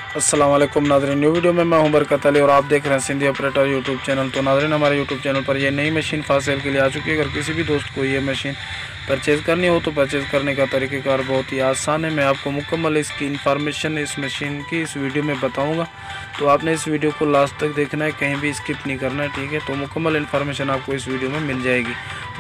अस्सलाम वालेकुम नाज़रीन, न्यू वीडियो में मैं हूं बरकत अली और आप देख रहे हैं सिंधी ऑपरेटर यूट्यूब चैनल। तो नाज़रीन, हमारे यूट्यूब चैनल पर ये नई मशीन फास्ट सेल के लिए आ चुकी है। अगर किसी भी दोस्त को ये मशीन परचेज़ करनी हो तो परचेज़ करने का तरीक़ेकार बहुत ही आसान है। मैं आपको मुकम्मल इसकी इन्फॉर्मेशन इस मशीन की इस वीडियो में बताऊँगा, तो आपने इस वीडियो को लास्ट तक देखना है, कहीं भी स्किप नहीं करना है, ठीक है। तो मुकम्मल इन्फॉर्मेशन आपको इस वीडियो में मिल जाएगी।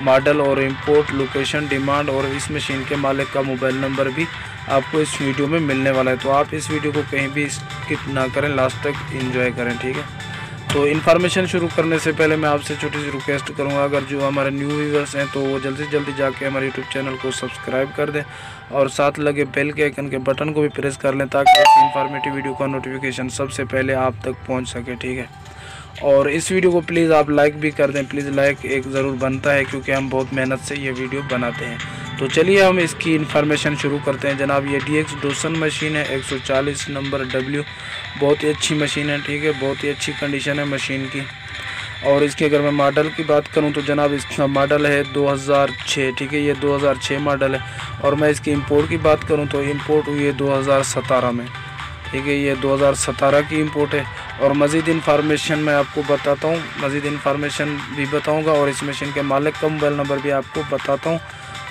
मॉडल और इंपोर्ट, लोकेशन, डिमांड और इस मशीन के मालिक का मोबाइल नंबर भी आपको इस वीडियो में मिलने वाला है। तो आप इस वीडियो को कहीं भी स्किप ना करें, लास्ट तक एंजॉय करें, ठीक है। तो इन्फॉर्मेशन शुरू करने से पहले मैं आपसे छोटी सी रिक्वेस्ट करूंगा, अगर जो हमारे न्यू व्यूअर्स हैं तो वो जल्दी से जल्दी जाके हमारे यूट्यूब चैनल को सब्सक्राइब कर दें और साथ लगे बेल के आइकन के बटन को भी प्रेस कर लें, ताकि ऐसी इन्फॉर्मेटिव वीडियो का नोटिफिकेशन सबसे पहले आप तक पहुँच सके, ठीक है। और इस वीडियो को प्लीज़ आप लाइक भी कर दें, प्लीज़ लाइक एक ज़रूर बनता है, क्योंकि हम बहुत मेहनत से ये वीडियो बनाते हैं। तो चलिए हम इसकी इन्फॉर्मेशन शुरू करते हैं। जनाब, ये DX डोसन मशीन है, 140 नंबर W, बहुत ही अच्छी मशीन है, ठीक है। बहुत ही अच्छी कंडीशन है मशीन की। और इसके अगर मैं मॉडल की बात करूं तो जनाब इसका मॉडल है 2006, ठीक है। ये 2006 मॉडल है। और मैं इसकी इंपोर्ट की बात करूं तो इंपोर्ट हुई है 2017 में, ठीक है। ये 2017 की इंपोर्ट है। और मज़ीद इन्फॉर्मेशन मैं आपको बताता हूँ, मज़ीद इन्फॉर्मेशन भी बताऊँगा और इस मशीन के मालिक का मोबाइल नंबर भी आपको बताता हूँ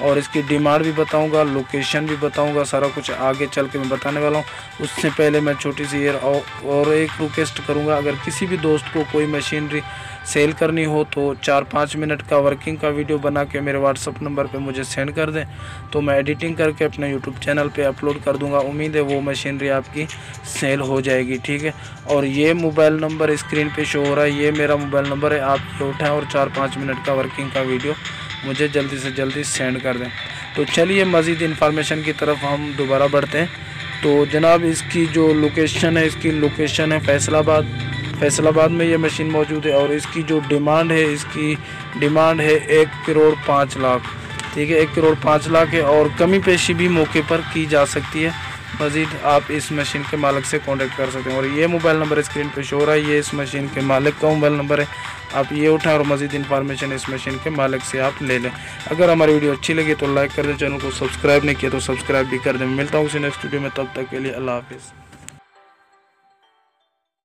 और इसकी डिमांड भी बताऊंगा, लोकेशन भी बताऊंगा, सारा कुछ आगे चल के मैं बताने वाला हूं। उससे पहले मैं छोटी सी और एक रिक्वेस्ट करूंगा, अगर किसी भी दोस्त को कोई मशीनरी सेल करनी हो तो 4-5 मिनट का वर्किंग का वीडियो बना के मेरे व्हाट्सअप नंबर पे मुझे सेंड कर दें, तो मैं एडिटिंग करके अपने यूट्यूब चैनल पे अपलोड कर दूंगा। उम्मीद है वो मशीनरी आपकी सेल हो जाएगी, ठीक है। और ये मोबाइल नंबर स्क्रीन पे शो हो रहा है, ये मेरा मोबाइल नंबर है, आप ये उठाएँ और 4-5 मिनट का वर्किंग का वीडियो मुझे जल्दी से जल्दी सेंड कर दें। तो चलिए मज़ीद इन्फॉर्मेशन की तरफ हम दोबारा बढ़ते हैं। तो जनाब इसकी जो लोकेशन है, इसकी लोकेशन है फैसलाबाद में ये मशीन मौजूद है। और इसकी जो डिमांड है, इसकी डिमांड है 1 करोड़ 5 लाख, ठीक है। 1 करोड़ 5 लाख है और कमी पेशी भी मौके पर की जा सकती है। मज़ीद आप इस मशीन के मालिक से कांटेक्ट कर सकते हैं। और ये मोबाइल नंबर स्क्रीन पे शो हो रहा है, ये इस मशीन के मालिक का मोबाइल नंबर है, आप ये उठाएं और मज़ीद इन्फॉर्मेशन इस मशीन के मालिक से आप ले लें। अगर हमारी वीडियो अच्छी लगी तो लाइक कर दें, चैनल को सब्सक्राइब नहीं किया तो सब्सक्राइब भी कर दें। मिलता हूँ किसी नेक्स्ट वीडियो में, तब तक के लिए अल्लाह हाफिज़।